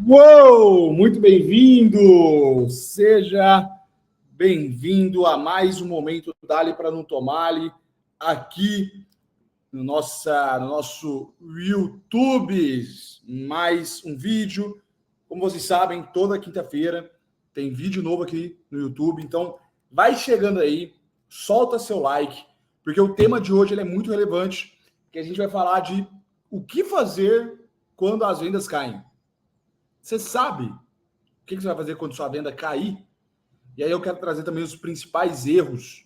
Uou! Muito bem-vindo! Seja bem-vindo a mais um Momento Dali para Não Tomar-lhe aqui no nosso YouTube. Mais um vídeo. Como vocês sabem, toda quinta-feira tem vídeo novo aqui no YouTube. Então, vai chegando aí, solta seu like, porque o tema de hoje ele é muito relevante, que a gente vai falar de o que fazer quando as vendas caem. Você sabe o que você vai fazer quando sua venda cair? E aí eu quero trazer também os principais erros,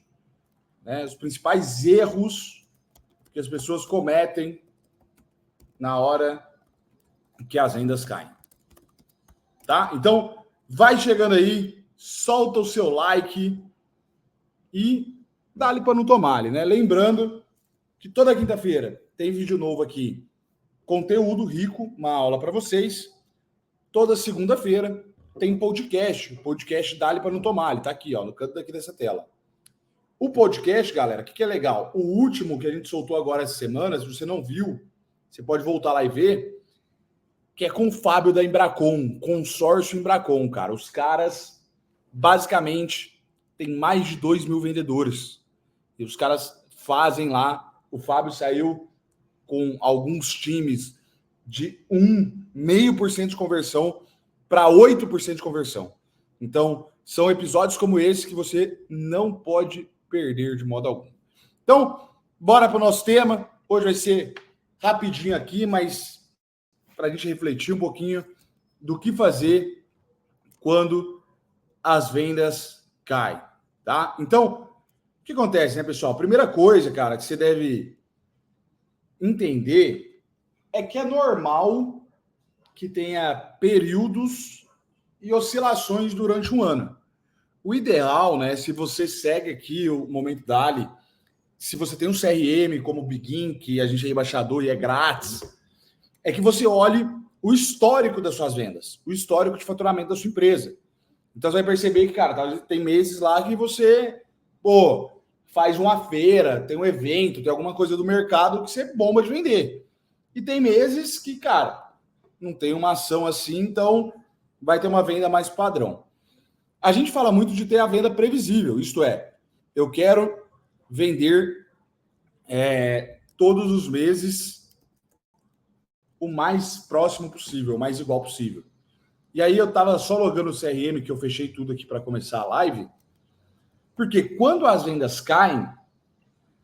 né? Os principais erros que as pessoas cometem na hora que as vendas caem. Tá? Então, vai chegando aí, solta o seu like e dá-lhe para não tomar-lhe, né? Lembrando que toda quinta-feira tem vídeo novo aqui, conteúdo rico, uma aula para vocês. Toda segunda-feira tem podcast, o podcast Dali para não tomar, ele tá aqui, ó, no canto daqui dessa tela. O podcast, galera, o que é legal? O último que a gente soltou agora essa semana, se você não viu, você pode voltar lá e ver, que é com o Fábio da Embracon, consórcio Embracon, cara. Os caras, basicamente, tem mais de 2.000 vendedores. E os caras fazem lá, o Fábio saiu com alguns times de 0,5% de conversão para 8% de conversão. Então, são episódios como esse que você não pode perder de modo algum. Então, bora para o nosso tema. Hoje vai ser rapidinho aqui, mas para a gente refletir um pouquinho do que fazer quando as vendas caem, tá? Então, o que acontece, né, pessoal? Primeira coisa, cara, que você deve entender é que é normal que tenha períodos e oscilações durante um ano. O ideal, né, se você segue aqui o Momento Dali, se você tem um CRM como o Begin, que a gente é embaixador e é grátis, é que você olhe o histórico das suas vendas, o histórico de faturamento da sua empresa. Então você vai perceber que, cara, tem meses lá que você, faz uma feira, tem um evento, tem alguma coisa do mercado que você bomba de vender. E tem meses que, cara, não tem uma ação assim, então vai ter uma venda mais padrão. A gente fala muito de ter a venda previsível, isto é, eu quero vender todos os meses o mais próximo possível, o mais igual possível. E aí eu estava só logando o CRM, que eu fechei tudo aqui para começar a live, porque quando as vendas caem,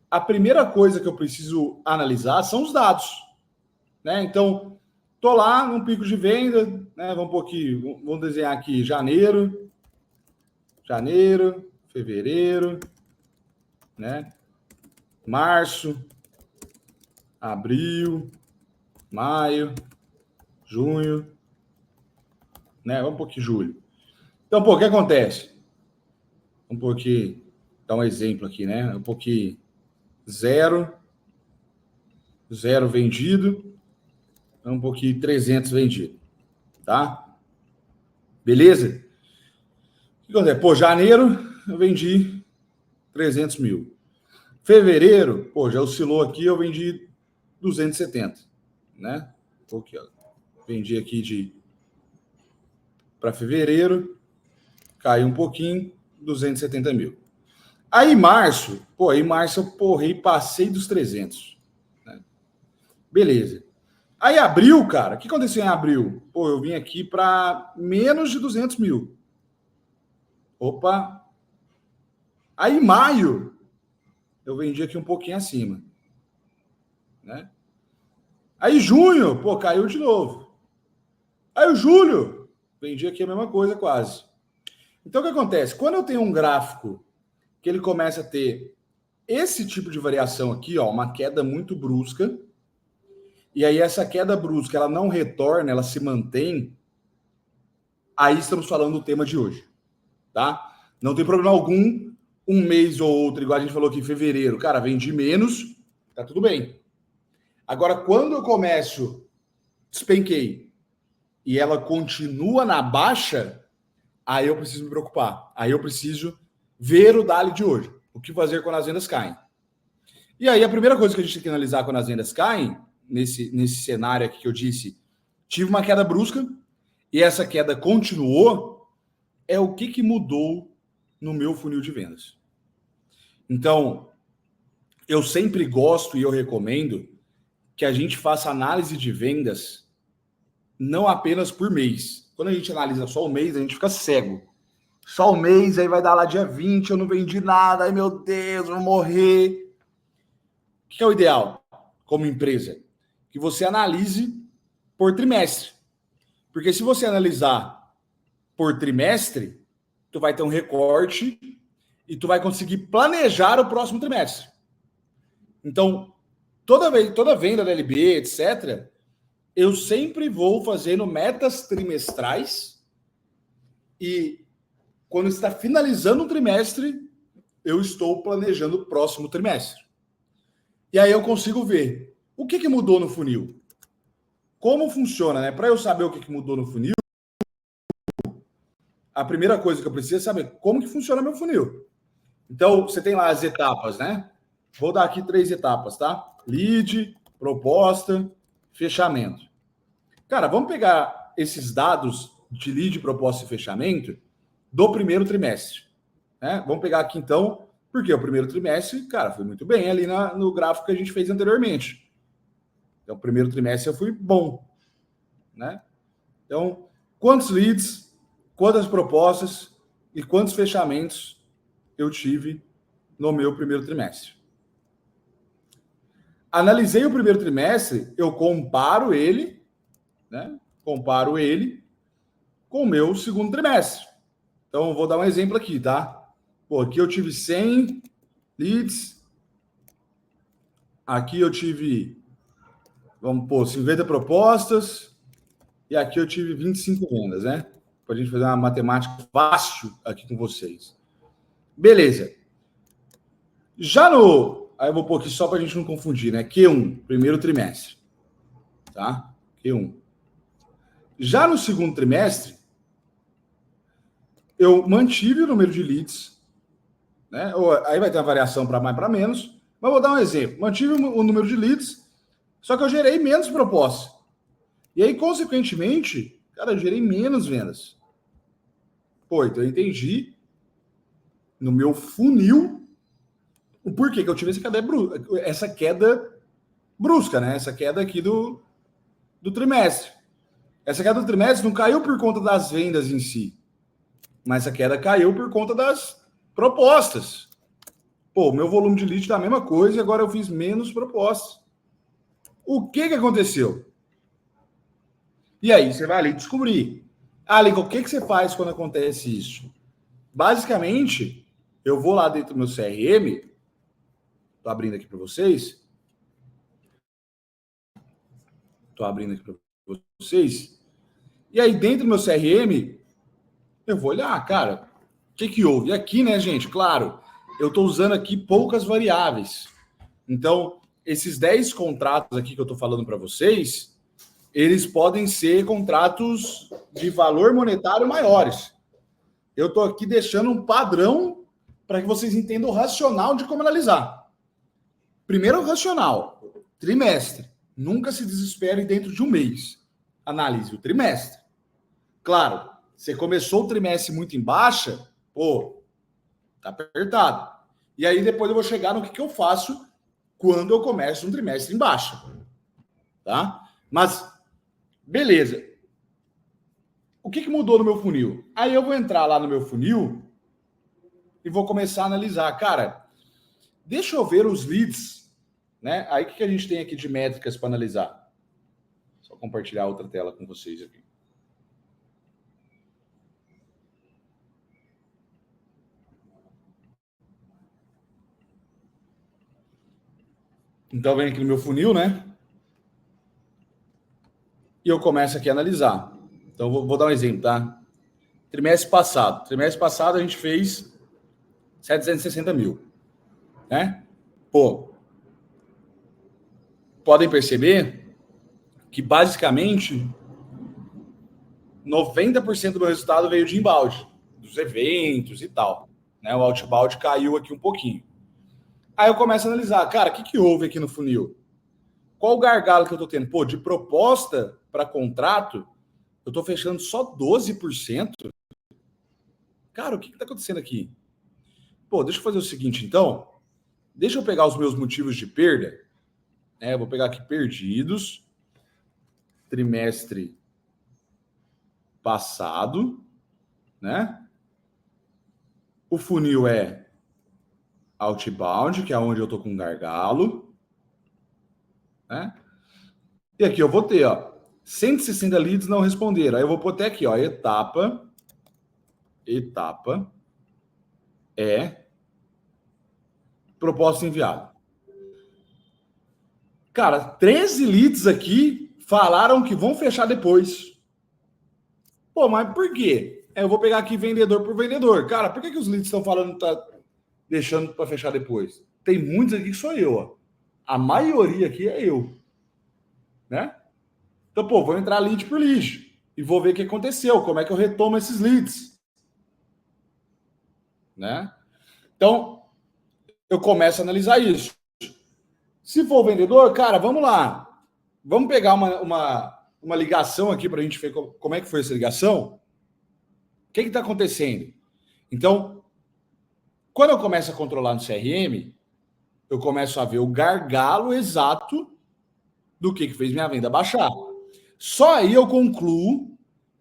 a primeira coisa que eu preciso analisar são os dados, né? Então, tô lá num pico de venda, né? Vamos desenhar aqui janeiro, fevereiro, né? Março, abril, maio, junho, né? Vamos pôr aqui julho. Então, o que acontece? Vamos pôr aqui, dar um exemplo aqui, né? Vamos pôr aqui zero vendido, vamos pôr aqui 300 vendido, tá? Beleza? O que acontece? Janeiro eu vendi 300 mil. Fevereiro, já oscilou aqui, eu vendi 270, né? Aqui, ó. Vendi aqui para fevereiro, caiu um pouquinho, 270 mil. Aí março, eu passei dos 300. Né? Beleza. Aí abril, cara, o que aconteceu em abril? Eu vim aqui para menos de 200 mil. Opa! Aí maio, eu vendi aqui um pouquinho acima. Né? Aí junho, caiu de novo. Aí o julho, vendi aqui a mesma coisa quase. Então o que acontece? Quando eu tenho um gráfico que ele começa a ter esse tipo de variação aqui, ó, uma queda muito brusca, e aí essa queda brusca, ela não retorna, ela se mantém, aí estamos falando do tema de hoje, tá? Não tem problema algum, um mês ou outro, igual a gente falou aqui em fevereiro, cara, vendi menos, tá tudo bem. Agora, quando eu começo, despenquei, e ela continua na baixa, aí eu preciso me preocupar. Aí eu preciso ver o Dali de hoje. O que fazer quando as vendas caem. E aí a primeira coisa que a gente tem que analisar quando as vendas caem, nesse cenário aqui que eu disse, tive uma queda brusca, e essa queda continuou, é o que mudou no meu funil de vendas. Então, eu sempre gosto e eu recomendo que a gente faça análise de vendas não apenas por mês. Quando a gente analisa só o mês, a gente fica cego. Só o mês, aí vai dar lá dia 20, eu não vendi nada, ai meu Deus, vou morrer. O que é o ideal como empresa? Que você analise por trimestre. Porque se você analisar por trimestre, tu vai ter um recorte e tu vai conseguir planejar o próximo trimestre. Então, toda venda da LB, etc., eu sempre vou fazendo metas trimestrais e quando está finalizando um trimestre, eu estou planejando o próximo trimestre. E aí eu consigo ver o que mudou no funil. Como funciona, né? Para eu saber o que mudou no funil, a primeira coisa que eu preciso é saber como que funciona meu funil. Então, você tem lá as etapas, né? Vou dar aqui 3 etapas, tá? Lead, proposta, fechamento. Cara, vamos pegar esses dados de lead, proposta e fechamento do primeiro trimestre. Né? Vamos pegar aqui, então, porque o primeiro trimestre, cara, foi muito bem ali no gráfico que a gente fez anteriormente. Então, o primeiro trimestre eu fui bom. Né? Então, quantos leads, quantas propostas e quantos fechamentos eu tive no meu primeiro trimestre. Analisei o primeiro trimestre, eu comparo ele, né? Comparo ele com o meu segundo trimestre. Então, eu vou dar um exemplo aqui, tá? Pô, aqui eu tive 100 leads. Aqui eu tive, vamos pôr, 50 propostas. E aqui eu tive 25 vendas, né? Para a gente fazer uma matemática fácil aqui com vocês. Beleza. Já no... Aí eu vou pôr aqui só para a gente não confundir, né? Q1, primeiro trimestre. Tá? Q1. Já no segundo trimestre, eu mantive o número de leads, né? Aí vai ter uma variação para mais para menos, mas vou dar um exemplo. Mantive o número de leads, só que eu gerei menos propostas. E aí, consequentemente, cara, eu gerei menos vendas. Pô, então eu entendi no meu funil o porquê que eu tive essa queda brusca, né? Essa queda aqui do trimestre. Essa queda do trimestre não caiu por conta das vendas em si, mas essa queda caiu por conta das propostas. Pô, meu volume de lead tá a mesma coisa e agora eu fiz menos propostas. O que aconteceu? E aí você vai ali descobrir. Ah, Lincoln, o que você faz quando acontece isso? Basicamente, eu vou lá dentro do meu CRM, tô abrindo aqui para vocês. E aí, dentro do meu CRM, eu vou olhar, cara, o que houve? E aqui, né, gente, claro, eu estou usando aqui poucas variáveis. Então, esses 10 contratos aqui que eu estou falando para vocês, eles podem ser contratos de valor monetário maiores. Eu estou aqui deixando um padrão para que vocês entendam o racional de como analisar. Primeiro, o racional. Trimestre. Nunca se desespere dentro de um mês. Analise o trimestre. Claro, você começou o trimestre muito em baixa, pô, tá apertado. E aí depois eu vou chegar no que eu faço quando eu começo um trimestre em baixa. Tá? Mas, beleza. O que mudou no meu funil? Aí eu vou entrar lá no meu funil e vou começar a analisar. Cara, deixa eu ver os leads, né? Aí o que a gente tem aqui de métricas para analisar? Só compartilhar outra tela com vocês aqui. Então, vem aqui no meu funil, né? E eu começo aqui a analisar. Então, vou dar um exemplo, tá? Trimestre passado, a gente fez 760 mil. Né? Pô, podem perceber que, basicamente, 90% do meu resultado veio de inbound, dos eventos e tal. Né? O outbound caiu aqui um pouquinho. Aí eu começo a analisar, cara, o que houve aqui no funil? Qual o gargalo que eu tô tendo? Pô, de proposta para contrato, Eu estou fechando só 12%. Cara, o que está acontecendo aqui? Pô, deixa eu fazer o seguinte, então. Deixa eu pegar os meus motivos de perda. Vou pegar aqui perdidos. Trimestre passado, né? O funil é outbound, que é onde eu tô com gargalo, né? E aqui eu vou ter, 160 leads não responderam. Aí eu vou pôr até aqui, etapa é proposta enviada. Cara, 13 leads aqui falaram que vão fechar depois. Pô, mas por quê? Eu vou pegar aqui vendedor por vendedor. Cara, por que os leads estão falando que tá deixando para fechar depois? Tem muitos aqui que sou eu, A maioria aqui é eu, né? Então, pô, vou entrar lead por lead e vou ver o que aconteceu, como é que eu retomo esses leads, né? Então, eu começo a analisar isso. Se for o vendedor, cara, vamos lá. Vamos pegar uma ligação aqui para a gente ver como é que foi essa ligação. O que está acontecendo? Então, quando eu começo a controlar no CRM, eu começo a ver o gargalo exato do que fez minha venda baixar. Só aí eu concluo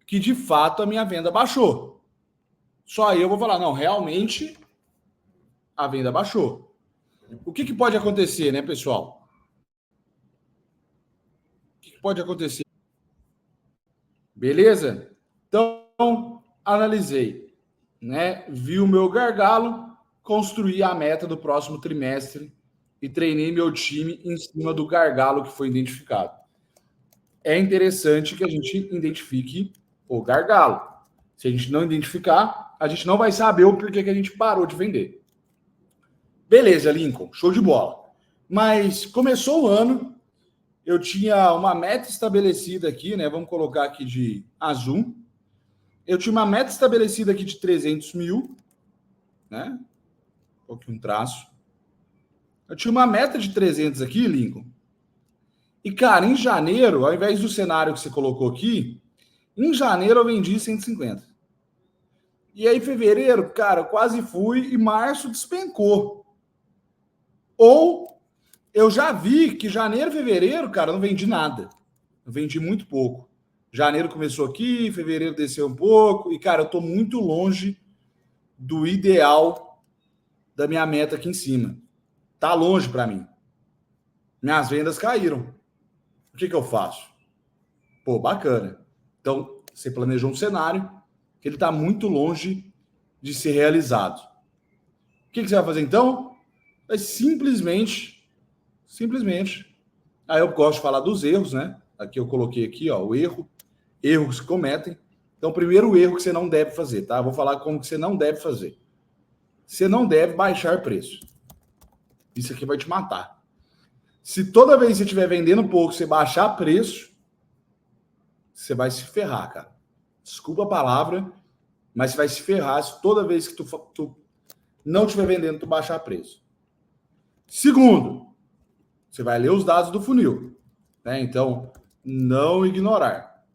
que, de fato, a minha venda baixou. Só aí eu vou falar, não, realmente a venda baixou. O que pode acontecer, né, pessoal? O que pode acontecer? Beleza? Então, analisei, né? Vi o meu gargalo, construí a meta do próximo trimestre e treinei meu time em cima do gargalo que foi identificado. É interessante que a gente identifique o gargalo. Se a gente não identificar, a gente não vai saber o porquê que a gente parou de vender. Beleza, Lincoln, show de bola. Mas começou o ano, eu tinha uma meta estabelecida aqui, né? Vamos colocar aqui de azul. Eu tinha uma meta estabelecida aqui de 300 mil, né? Um pouquinho um traço. Eu tinha uma meta de 300 aqui, Lincoln. E, cara, em janeiro, ao invés do cenário que você colocou aqui, em janeiro eu vendi 150. E aí, fevereiro, cara, eu quase fui e março despencou. Ou eu já vi que janeiro e fevereiro, cara, eu não vendi nada. Eu vendi muito pouco. Janeiro começou aqui, fevereiro desceu um pouco. E, cara, eu tô muito longe do ideal da minha meta aqui em cima. Tá longe para mim. Minhas vendas caíram. O que eu faço? Pô, bacana. Então, você planejou um cenário que ele está muito longe de ser realizado. O que você vai fazer então? Vai simplesmente. Aí eu gosto de falar dos erros, né? Aqui eu coloquei aqui, o erro. Erros que cometem. Então, o primeiro erro que você não deve fazer, tá? Eu vou falar como que você não deve fazer. Você não deve baixar preço. Isso aqui vai te matar. Se toda vez que você estiver vendendo pouco, você baixar preço, você vai se ferrar, cara. Desculpa a palavra, mas você vai se ferrar se toda vez que tu não estiver vendendo, tu baixar preço. Segundo, você vai ler os dados do funil, né? Então, não ignorar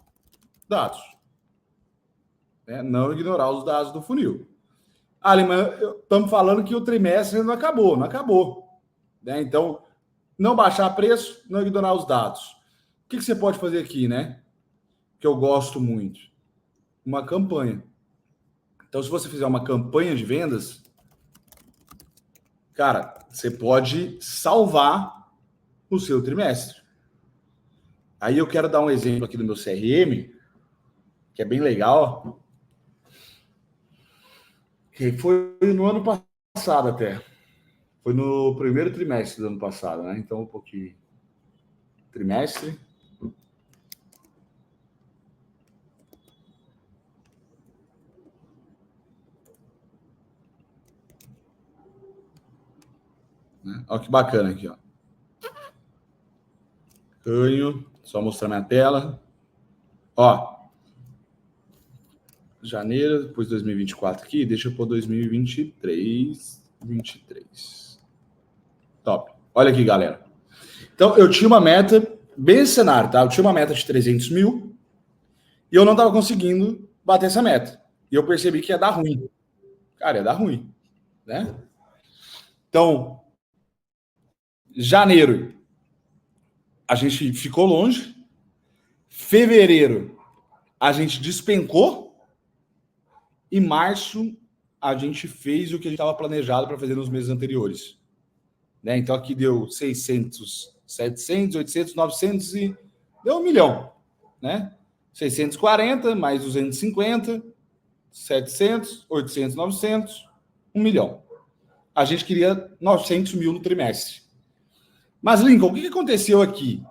dados. Né? Não ignorar os dados do funil. Estamos falando que o trimestre não acabou. Não acabou. Né? Então, não baixar preço, não ignorar os dados. O que você pode fazer aqui, né? Que eu gosto muito. Uma campanha. Então, se você fizer uma campanha de vendas, cara, você pode salvar o seu trimestre. Aí eu quero dar um exemplo aqui do meu CRM, que é bem legal, que foi no ano passado até. Foi no primeiro trimestre do ano passado, né? Então, um pouquinho. Trimestre. Né? Olha que bacana aqui, ó. Ganho. Só mostrar minha tela. Ó. Janeiro, depois 2024 aqui. Deixa eu pôr 2023. 23. Top. Olha aqui, galera. Então, eu tinha uma meta, bem esse cenário, tá? Eu tinha uma meta de 300 mil E eu não estava conseguindo bater essa meta. E eu percebi que ia dar ruim. Cara, ia dar ruim, né? Então, janeiro, a gente ficou longe. Fevereiro, a gente despencou. E março, a gente fez o que a gente estava planejado para fazer nos meses anteriores. Né? Então, aqui deu 600, 700, 800, 900 e deu 1 milhão. Né? 640 mais 250, 700, 800, 900, 1 milhão. A gente queria 900 mil no trimestre. Mas, Lincoln, o que aconteceu aqui?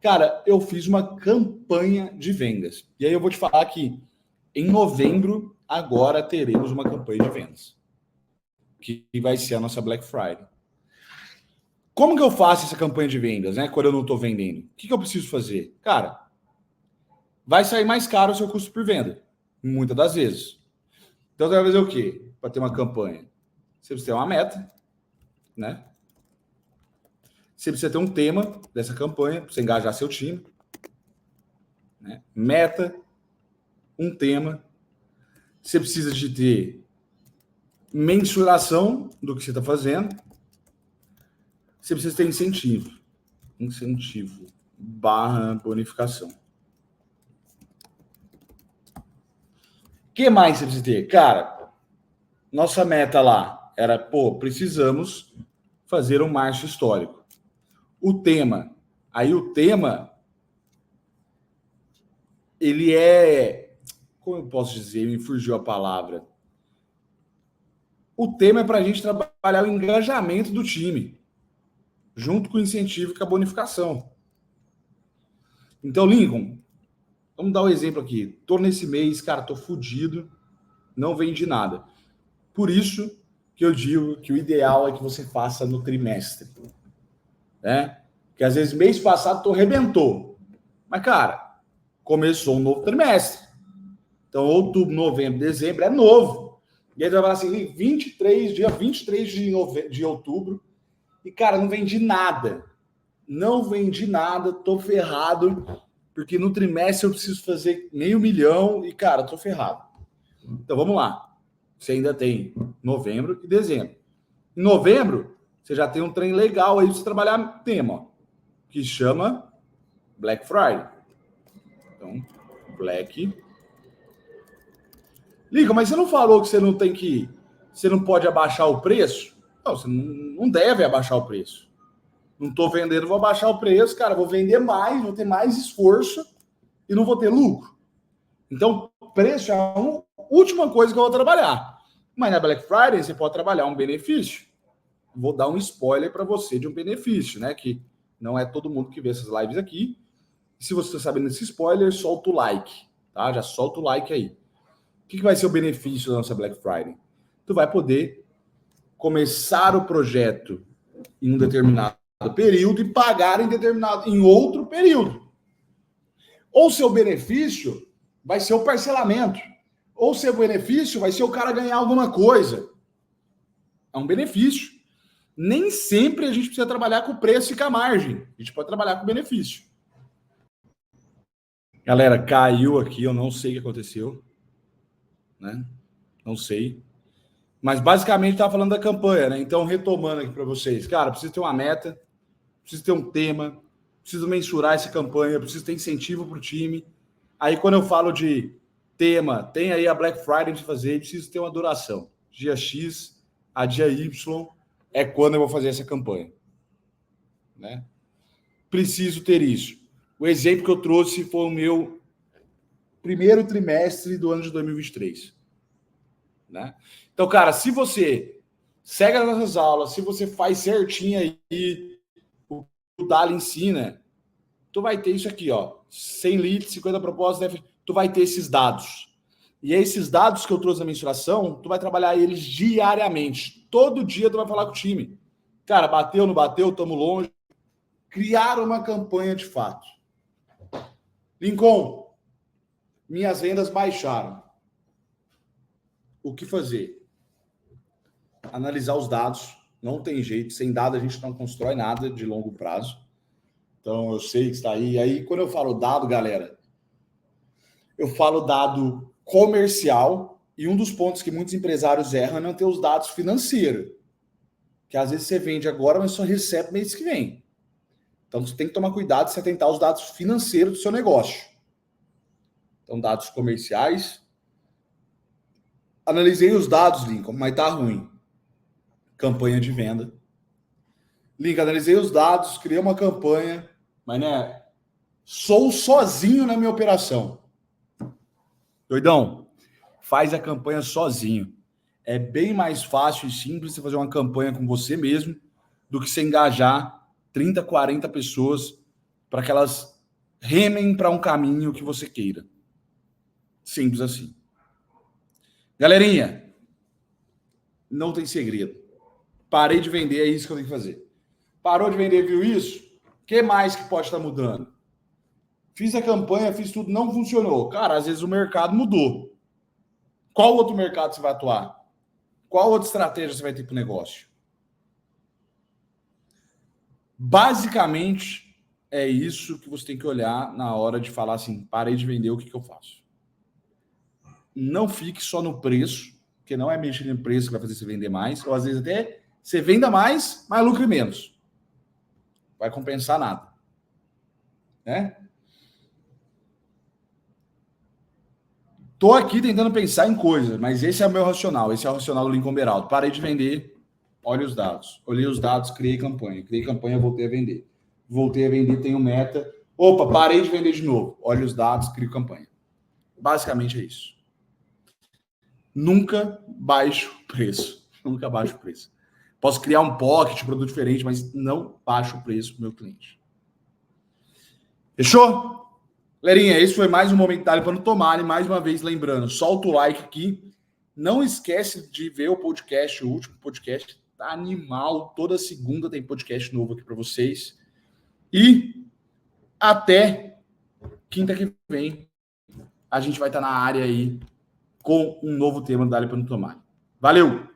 Cara, eu fiz uma campanha de vendas. E aí eu vou te falar que em novembro, agora teremos uma campanha de vendas. Que vai ser a nossa Black Friday. Como que eu faço essa campanha de vendas, né? Quando eu não estou vendendo? O que eu preciso fazer? Cara, vai sair mais caro o seu custo por venda. Muitas das vezes. Então, você vai fazer o quê? Para ter uma campanha? Você precisa ter uma meta, né? Você precisa ter um tema dessa campanha para você engajar seu time. Né? Meta, um tema. Você precisa de ter mensuração do que você está fazendo. Você precisa ter incentivo. Incentivo / bonificação. O que mais você precisa ter? Cara, nossa meta lá era, precisamos fazer um março histórico. O tema. Aí o tema, ele é... Como eu posso dizer? Me fugiu a palavra. O tema é para a gente trabalhar o engajamento do time, junto com o incentivo e com a bonificação. Então, Lincoln, vamos dar um exemplo aqui. Tô nesse mês, cara, tô fudido, não vendi nada. Por isso que eu digo que o ideal é que você faça no trimestre. Né? Porque às vezes mês passado tu arrebentou. Mas, cara, começou um novo trimestre. Então, outubro, novembro, dezembro é novo. E aí tu vai falar assim, dia 23 de outubro, e, cara, não vendi nada. Não vendi nada, tô ferrado, porque no trimestre eu preciso fazer 500 mil e, cara, tô ferrado. Então, vamos lá. Você ainda tem novembro e dezembro. Em novembro, você já tem um trem legal aí para você trabalhar tema, que chama Black Friday. Então, Black. Liga, mas você não falou que você não tem que... Você não pode abaixar o preço? Não, você não deve abaixar o preço. Não estou vendendo, vou abaixar o preço, cara, vou vender mais, vou ter mais esforço e não vou ter lucro. Então, preço é a última coisa que eu vou trabalhar. Mas na Black Friday você pode trabalhar um benefício. Vou dar um spoiler para você de um benefício, né? Que não é todo mundo que vê essas lives aqui. E se você está sabendo desse spoiler, solta o like, tá? Já solta o like aí. O que vai ser o benefício da nossa Black Friday? Tu vai poder começar o projeto em um determinado período e pagar em outro período. Ou seu benefício vai ser o parcelamento. Ou seu benefício vai ser o cara ganhar alguma coisa. É um benefício. Nem sempre a gente precisa trabalhar com o preço e com a margem. A gente pode trabalhar com o benefício. Galera, caiu aqui, eu não sei o que aconteceu. Né? Não sei. Mas basicamente estava falando da campanha, né? Então, retomando aqui para vocês. Cara, precisa ter uma meta, precisa ter um tema, preciso mensurar essa campanha, preciso ter incentivo para o time. Aí, quando eu falo de tema, tem aí a Black Friday de fazer, preciso ter uma duração. Dia X a dia Y é quando eu vou fazer essa campanha. Né? Preciso ter isso. O exemplo que eu trouxe foi o meu primeiro trimestre do ano de 2023. Né? Então, cara, se você segue as nossas aulas, se você faz certinho aí o Dali ensina, tu vai ter isso aqui, ó, 100 leads, 50 propostas, tu vai ter esses dados. E esses dados que eu trouxe na mensuração, tu vai trabalhar eles diariamente. Todo dia tu vai falar com o time. Cara, bateu, não bateu, estamos longe. Criar uma campanha de fato. Lincoln, minhas vendas baixaram. O que fazer? Analisar os dados. Não tem jeito. Sem dado a gente não constrói nada de longo prazo. Então, eu sei que está aí. E aí, quando eu falo dado, galera, eu falo dado comercial, e um dos pontos que muitos empresários erram é não ter os dados financeiros. Que às vezes você vende agora, mas só recebe mês que vem. Então você tem que tomar cuidado se atentar aos dados financeiros do seu negócio. Então, dados comerciais. Analisei os dados, Lincoln, mas tá ruim. Campanha de venda. Lincoln, analisei os dados, criei uma campanha, mas né, sou sozinho na minha operação. Doidão, faz a campanha sozinho. É bem mais fácil e simples você fazer uma campanha com você mesmo do que você engajar 30, 40 pessoas para que elas remem para um caminho que você queira. Simples assim. Galerinha, não tem segredo. Parei de vender, é isso que eu tenho que fazer. Parou de vender, viu isso? O que mais que pode estar mudando? Fiz a campanha, fiz tudo, não funcionou. Cara, às vezes o mercado mudou. Qual outro mercado você vai atuar? Qual outra estratégia você vai ter para o negócio? Basicamente, é isso que você tem que olhar na hora de falar assim, parei de vender, o que eu faço? Não fique só no preço, porque não é mexer no preço que vai fazer você vender mais, ou às vezes até você venda mais, mas lucre menos. Vai compensar nada. Né? Tô aqui tentando pensar em coisas, mas esse é o meu racional, esse é o racional do Lincoln Beraldo. Parei de vender, olha os dados. Olhei os dados, criei campanha, voltei a vender. Voltei a vender, tenho meta. Opa, parei de vender de novo. Olha os dados, crio campanha. Basicamente é isso. Nunca baixo preço. Nunca baixo preço. Posso criar um pocket, produto diferente, mas não baixo o preço para o meu cliente. Fechou? Galerinha, esse foi mais um Momentário para não tomar. E mais uma vez, lembrando, solta o like aqui. Não esquece de ver o podcast, o último podcast. Tá animal. Toda segunda tem podcast novo aqui para vocês. E até quinta que vem, a gente vai estar na área aí com um novo tema do Dali para não tomar. Valeu!